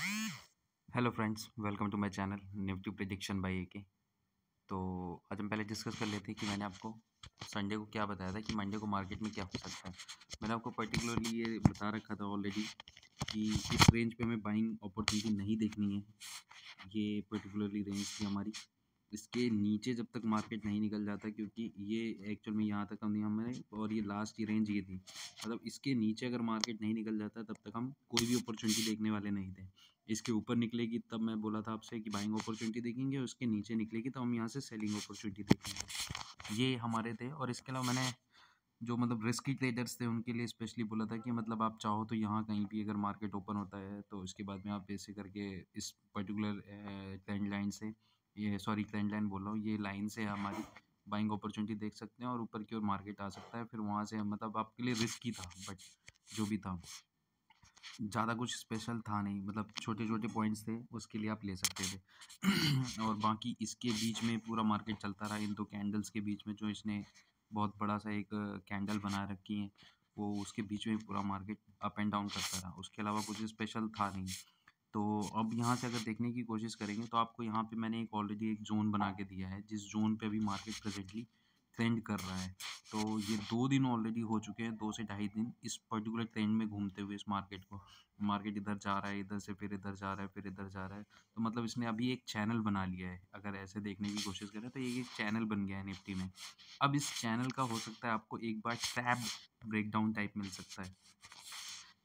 Hello friends, welcome to my channel Nifty prediction by AK. तो आज हम पहले डिस्कस कर लेते हैं कि मैंने आपको संडे को क्या बताया था कि मंडे को मार्केट में क्या हो सकता है। मैंने आपको पर्टिकुलरली ये बता रखा था ऑलरेडी कि इस रेंज पे हमें बाइंग अपॉर्चुनिटी नहीं देखनी है। ये पर्टिकुलरली रेंज थी हमारी। इसके नीचे जब तक मार्केट नहीं निकल जाता, क्योंकि ये एक्चुअल में यहाँ तक हमने हमें और ये लास्ट की रेंज ये थी, मतलब इसके नीचे अगर मार्केट नहीं निकल जाता तब तक हम कोई भी अपॉर्चुनिटी देखने वाले नहीं थे। इसके ऊपर निकलेगी तब मैं बोला था आपसे कि बाइंग अपॉर्चुनिटी देखेंगे, और उसके नीचे निकलेगी तो हम यहाँ से सेलिंग अपॉर्चुनिटी देखेंगे। ये हमारे थे। और इसके अलावा मैंने जो मतलब रिस्की ट्रेडर्स थे उनके लिए स्पेशली बोला था कि मतलब आप चाहो तो यहाँ कहीं भी अगर मार्केट ओपन होता है तो उसके बाद में आप ऐसे करके इस पर्टिकुलर ट्रेंड लाइन से, ये सॉरी ट्रेंड लाइन बोल रहा हूँ, ये लाइन से हमारी बाइंग अपॉर्चुनिटी देख सकते हैं और ऊपर की ओर मार्केट आ सकता है। फिर वहाँ से मतलब आपके लिए रिस्की था, बट जो भी था ज़्यादा कुछ स्पेशल था नहीं, मतलब छोटे छोटे पॉइंट्स थे उसके लिए आप ले सकते थे। और बाकी इसके बीच में पूरा मार्केट चलता रहा, इन दो कैंडल्स के बीच में जो इसने बहुत बड़ा सा एक कैंडल बना रखी है, वो उसके बीच में पूरा मार्केट अप एंड डाउन करता रहा। उसके अलावा कुछ स्पेशल था नहीं। तो अब यहाँ से अगर देखने की कोशिश करेंगे तो आपको यहाँ पे मैंने एक ऑलरेडी एक जोन बना के दिया है, जिस जोन पे अभी मार्केट प्रेजेंटली ट्रेंड कर रहा है। तो ये 2 दिन ऑलरेडी हो चुके हैं, 2 से ढाई दिन इस पर्टिकुलर ट्रेंड में घूमते हुए इस मार्केट को। मार्केट इधर जा रहा है, इधर से फिर इधर जा रहा है, फिर इधर जा रहा है। तो मतलब इसने अभी एक चैनल बना लिया है। अगर ऐसे देखने की कोशिश करें तो ये एक चैनल बन गया है निफ्टी में। अब इस चैनल का हो सकता है आपको एक बार ट्रैप ब्रेकडाउन टाइप मिल सकता है।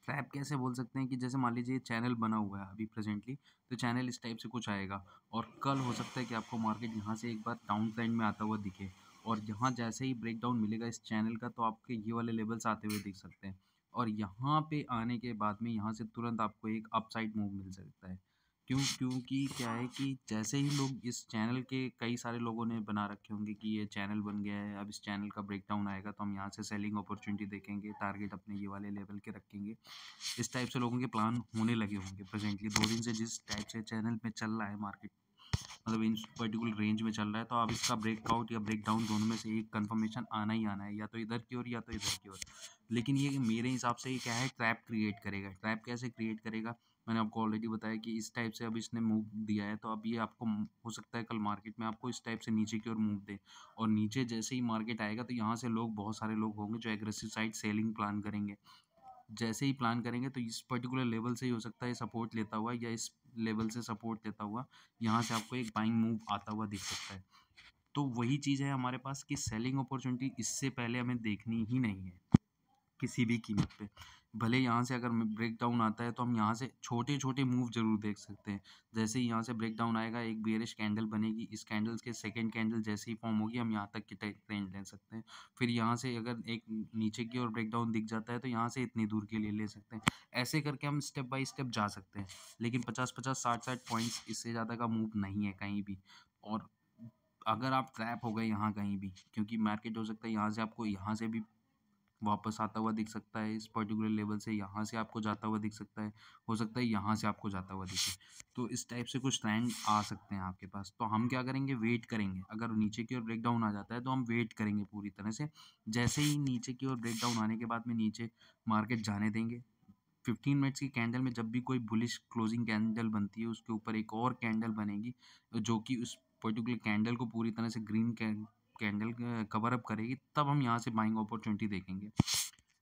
ट्रैप कैसे बोल सकते हैं कि जैसे मान लीजिए चैनल बना हुआ है अभी प्रेजेंटली, तो चैनल इस टाइप से कुछ आएगा और कल हो सकता है कि आपको मार्केट यहाँ से एक बार डाउन ट्रेंड में आता हुआ दिखे, और यहाँ जैसे ही ब्रेकडाउन मिलेगा इस चैनल का तो आपके ये वाले लेवल्स आते हुए दिख सकते हैं। और यहाँ पे आने के बाद में यहाँ से तुरंत आपको एक अपसाइड मूव मिल सकता है। क्योंकि क्या है कि जैसे ही लोग इस चैनल के कई सारे लोगों ने बना रखे होंगे कि ये चैनल बन गया है, अब इस चैनल का ब्रेकडाउन आएगा तो हम यहाँ से सेलिंग अपॉर्चुनिटी देखेंगे, टारगेट अपने ये वाले लेवल के रखेंगे। इस टाइप से लोगों के प्लान होने लगे होंगे प्रेजेंटली 2 दिन से जिस टाइप से चैनल में चल रहा है मार्केट, मतलब इन पर्टिकुलर रेंज में चल रहा है। तो अब इसका ब्रेकआउट या ब्रेकडाउन दोनों में से एक कंफर्मेशन आना ही आना है, या तो इधर की ओर या तो इधर की ओर। लेकिन ये मेरे हिसाब से ये क्या है, ट्रैप क्रिएट करेगा। ट्रैप कैसे क्रिएट करेगा, मैंने आपको ऑलरेडी बताया कि इस टाइप से अब इसने मूव दिया है, तो अब ये आपको हो सकता है कल मार्केट में आपको इस टाइप से नीचे की ओर मूव दे। और नीचे जैसे ही मार्केट आएगा तो यहाँ से लोग, बहुत सारे लोग होंगे जो एग्रेसिव साइड सेलिंग प्लान करेंगे। जैसे ही प्लान करेंगे तो इस पर्टिकुलर लेवल से ही हो सकता है सपोर्ट लेता हुआ, या इस लेवल से सपोर्ट लेता हुआ यहाँ से आपको एक बाइंग मूव आता हुआ दिख सकता है। तो वही चीज़ है हमारे पास कि सेलिंग अपॉर्चुनिटी इससे पहले हमें देखनी ही नहीं है किसी भी कीमत पे। भले यहाँ से अगर ब्रेकडाउन आता है तो हम यहाँ से छोटे-छोटे मूव ज़रूर देख सकते हैं। जैसे ही यहाँ से ब्रेकडाउन आएगा, एक बेयरिश कैंडल बनेगी, इस कैंडल्स के सेकंड कैंडल जैसे ही फॉर्म होगी हम यहाँ तक की ट्रेंड ले सकते हैं। फिर यहाँ से अगर एक नीचे की ओर ब्रेकडाउन दिख जाता है तो यहाँ से इतनी दूर के लिए ले सकते हैं। ऐसे करके हम स्टेप बाय स्टेप जा सकते हैं। लेकिन 50-50, 60-60 पॉइंट्स इससे ज़्यादा का मूव नहीं है कहीं भी। और अगर आप ट्रैप हो गए यहाँ कहीं भी, क्योंकि मार्केट हो सकता है यहाँ से आपको यहाँ से भी वापस आता हुआ दिख सकता है, इस पर्टिकुलर लेवल से यहाँ से आपको जाता हुआ दिख सकता है, हो सकता है यहाँ से आपको जाता हुआ दिखे। तो इस टाइप से कुछ ट्रेंड आ सकते हैं आपके पास। तो हम क्या करेंगे, वेट करेंगे। अगर नीचे की ओर ब्रेकडाउन आ जाता है तो हम वेट करेंगे पूरी तरह से। जैसे ही नीचे की ओर ब्रेकडाउन आने के बाद में नीचे मार्केट जाने देंगे। 15 मिनट्स की कैंडल में जब भी कोई बुलिश क्लोजिंग कैंडल बनती है उसके ऊपर एक और कैंडल बनेगी जो कि उस पर्टिकुलर कैंडल को पूरी तरह से ग्रीन कैंडल कवर अप करेगी, तब हम यहाँ से बाइंग अपॉर्चुनिटी देखेंगे।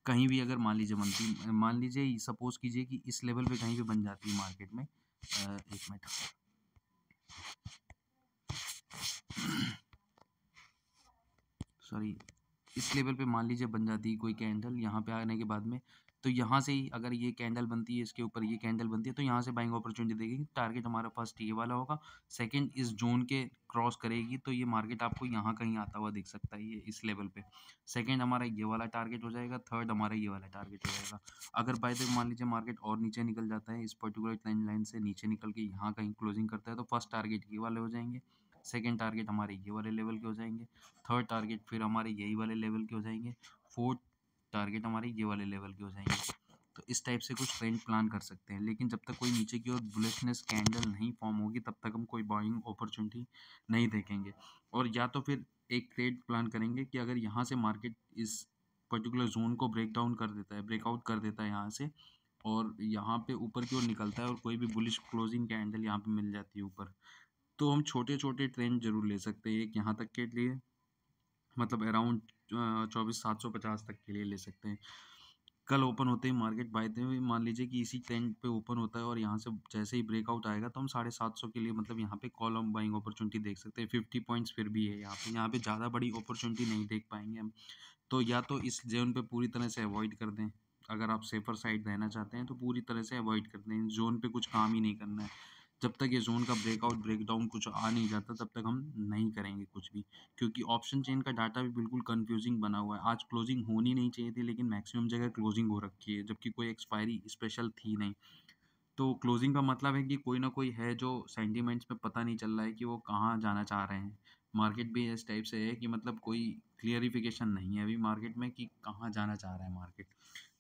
कहीं भी अगर मान लीजिए बनती, मान लीजिए सपोज कीजिए कि इस लेवल पे कहीं भी बन जाती है मार्केट में, एक मिनट, सॉरी, इस लेवल पे मान लीजिए बन जाती है कोई कैंडल यहाँ पे आने के बाद में, तो यहाँ से ही अगर ये कैंडल बनती है, इसके ऊपर ये कैंडल बनती है, तो यहाँ से बाइंग अपॉर्चुनिटी देखेगी। टारगेट हमारा फर्स्ट ये वाला होगा। सेकंड इस जोन के क्रॉस करेगी तो ये मार्केट आपको यहाँ कहीं आता हुआ दिख सकता है, ये इस लेवल पे। सेकंड हमारा ये वाला टारगेट हो जाएगा, थर्ड हमारा ये वाला टारगेट हो जाएगा। अगर बाय द मान लीजिए मार्केट और नीचे निकल जाता है, इस पर्टिकुलर ट्रेंड लाइन से नीचे निकल के यहाँ कहीं क्लोजिंग करता है, तो फर्स्ट टारगेट ये वाले हो जाएंगे, सेकेंड टारगेट हमारे ये वाले लेवल के हो जाएंगे, थर्ड टारगेट फिर हमारे यही वाले लेवल के हो जाएंगे, फोर्थ टारगेट हमारे ये वाले लेवल के हो जाएंगे। तो इस टाइप से कुछ ट्रेंड प्लान कर सकते हैं। लेकिन जब तक कोई नीचे की ओर बुलिशनेस कैंडल नहीं फॉर्म होगी तब तक हम कोई बाइंग अपॉर्चुनिटी नहीं देखेंगे। और या तो फिर एक ट्रेड प्लान करेंगे कि अगर यहाँ से मार्केट इस पर्टिकुलर जोन को ब्रेक डाउन कर देता है, ब्रेकआउट कर देता है यहाँ से, और यहाँ पे ऊपर की ओर निकलता है और कोई भी बुलिश क्लोजिंग कैंडल यहाँ पे मिल जाती है ऊपर, तो हम छोटे-छोटे ट्रेंड ज़रूर ले सकते हैं। एक यहाँ तक के लिए मतलब अराउंड 24,750 तक के लिए ले सकते हैं। कल ओपन होते ही मार्केट बाय द वे मान लीजिए कि इसी ट्रेंड पे ओपन होता है और यहाँ से जैसे ही ब्रेकआउट आएगा तो हम 750 के लिए मतलब यहाँ पे कॉल हम बाइंग अपॉर्चुनिटी देख सकते हैं। 50 पॉइंट्स फिर भी है यहाँ पे ज़्यादा बड़ी अपॉर्चुनिटी नहीं देख पाएंगे हम। तो या तो इस जोन पे पूरी तरह से अवॉइड कर दें, अगर आप सेफर साइड रहना चाहते हैं तो पूरी तरह से अवॉइड कर दें, जोन पे कुछ काम ही नहीं करना है। जब तक ये जोन का ब्रेकआउट ब्रेकडाउन कुछ आ नहीं जाता तब तक हम नहीं करेंगे कुछ भी, क्योंकि ऑप्शन चेन का डाटा भी बिल्कुल कंफ्यूजिंग बना हुआ है। आज क्लोजिंग होनी नहीं चाहिए थी लेकिन मैक्सिमम जगह क्लोजिंग हो रखी है, जबकि कोई एक्सपायरी स्पेशल थी नहीं। तो क्लोजिंग का मतलब है कि कोई ना कोई है जो सेंटिमेंट्स में पता नहीं चल रहा है कि वो कहाँ जाना चाह रहे हैं। मार्केट भी इस टाइप से है कि मतलब कोई क्लियरिफिकेशन नहीं है अभी मार्केट में कि कहाँ जाना चाह रहा है मार्केट।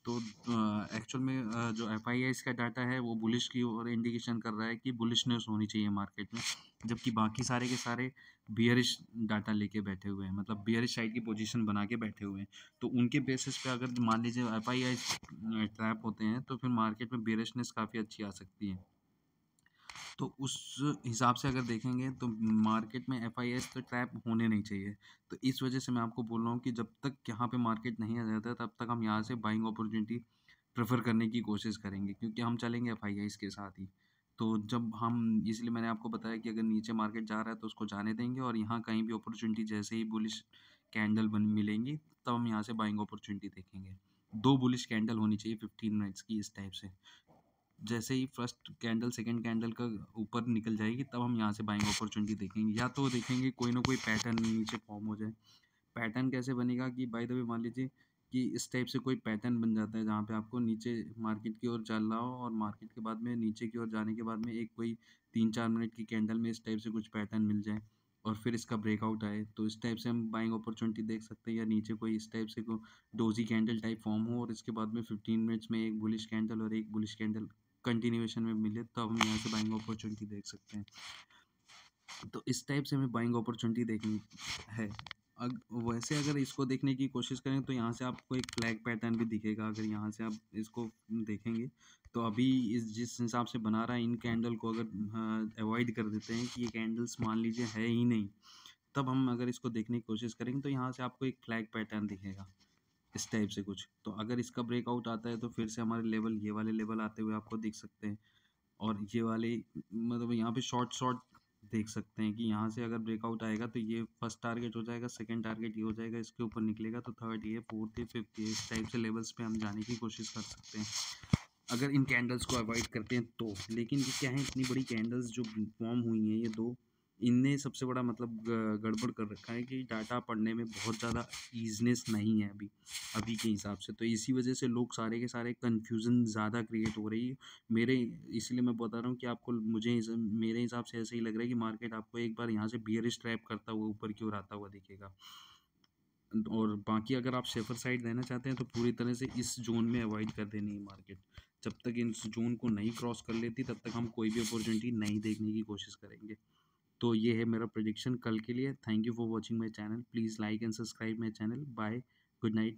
तो एक्चुअल में जो एफआईआईस का डाटा है वो बुलिश की ओर इंडिकेशन कर रहा है कि बुलिशनेस होनी चाहिए मार्केट में, जबकि बाकी सारे के सारे बियरिश डाटा लेके बैठे हुए हैं, मतलब बियरिश साइड की पोजीशन बना के बैठे हुए हैं। तो उनके बेसिस पे अगर मान लीजिए एफआईआईस ट्रैप होते हैं तो फिर मार्केट में बियरिशनेस काफ़ी अच्छी आ सकती है। तो उस हिसाब से अगर देखेंगे तो मार्केट में एफआईआईस तो ट्रैप होने नहीं चाहिए। तो इस वजह से मैं आपको बोल रहा हूँ कि जब तक यहाँ पे मार्केट नहीं आ जाता तब तक हम यहाँ से बाइंग अपॉर्चुनिटी प्रेफर करने की कोशिश करेंगे, क्योंकि हम चलेंगे एफआईआईस के साथ ही। तो जब हम इसलिए मैंने आपको बताया कि अगर नीचे मार्केट जा रहा है तो उसको जाने देंगे और यहाँ कहीं भी अपॉर्चुनिटी जैसे ही बुलिश कैंडल बन मिलेंगी तब हम यहाँ से बाइंग अपॉर्चुनिटी देखेंगे। 2 बुलिश कैंडल होनी चाहिए 15 मिनट्स की इस टाइप से। जैसे ही फर्स्ट कैंडल सेकंड कैंडल का ऊपर निकल जाएगी तब हम यहाँ से बाइंग अपॉर्चुनिटी देखेंगे, या तो देखेंगे कोई ना कोई पैटर्न नीचे फॉर्म हो जाए। पैटर्न कैसे बनेगा कि बाय द वे मान लीजिए कि इस टाइप से कोई पैटर्न बन जाता है जहाँ पे आपको नीचे मार्केट की ओर चल रहा हो और मार्केट के बाद में नीचे की ओर जाने के बाद में एक कोई 3-4 मिनट की कैंडल में इस टाइप से कुछ पैटर्न मिल जाए और फिर इसका ब्रेकआउट आए, तो इस टाइप से हम बाइंग अपॉर्चुनिटी देख सकते हैं। या नीचे कोई इस टाइप से को डोजी कैंडल टाइप फॉर्म हो और इसके बाद में 15 मिनट्स में एक बुलिश कैंडल और एक बुलिश कैंडल कंटिन्यूएशन में मिले तो हम यहाँ से बाइंग अपॉर्चुनिटी देख सकते हैं। तो इस टाइप से हमें बाइंग अपॉर्चुनिटी देखनी है। वैसे अगर इसको देखने की कोशिश करें तो यहाँ से आपको एक फ्लैग पैटर्न भी दिखेगा। अगर यहाँ से आप इसको देखेंगे तो अभी इस जिस हिसाब से बना रहा है इन कैंडल को अगर अवॉइड कर देते हैं कि ये कैंडल्स मान लीजिए है ही नहीं, तब हम अगर इसको देखने की कोशिश करेंगे तो यहाँ से आपको एक फ्लैग पैटर्न दिखेगा इस टाइप से कुछ। तो अगर इसका ब्रेकआउट आता है तो फिर से हमारे लेवल ये वाले लेवल आते हुए आपको दिख सकते हैं। और ये वाले मतलब यहाँ पे शॉर्ट शॉर्ट देख सकते हैं कि यहाँ से अगर ब्रेकआउट आएगा तो ये फर्स्ट टारगेट हो जाएगा, सेकंड टारगेट ये हो जाएगा, इसके ऊपर निकलेगा तो थर्ड ये, फोर्थ ये, फिफ्थ ये, इस टाइप से लेवल्स पे हम जाने की कोशिश कर सकते हैं अगर इन कैंडल्स को अवॉइड करते हैं तो। लेकिन ये क्या है, इतनी बड़ी कैंडल्स जो फॉर्म हुई हैं ये दो, इनने सबसे बड़ा मतलब गड़बड़ कर रखा है कि डाटा पढ़ने में बहुत ज़्यादा ईज़नेस नहीं है अभी के हिसाब से। तो इसी वजह से लोग सारे के सारे कन्फ्यूज़न ज़्यादा क्रिएट हो रही है मेरे। इसलिए मैं बता रहा हूँ कि आपको मेरे हिसाब से ऐसा ही लग रहा है कि मार्केट आपको एक बार यहाँ से बियरिश ट्रैप करता हुआ ऊपर की ओर आता हुआ दिखेगा। और बाकी अगर आप सेफर साइड रहना चाहते हैं तो पूरी तरह से इस जोन में अवॉइड कर देनी है मार्केट। जब तक इस जोन को नहीं क्रॉस कर लेती तब तक हम कोई भी अपॉर्चुनिटी नहीं देखने की कोशिश करेंगे। तो ये है मेरा प्रेडिक्शन कल के लिए। Thank you for watching my channel. Please like and subscribe my channel. Bye, good night.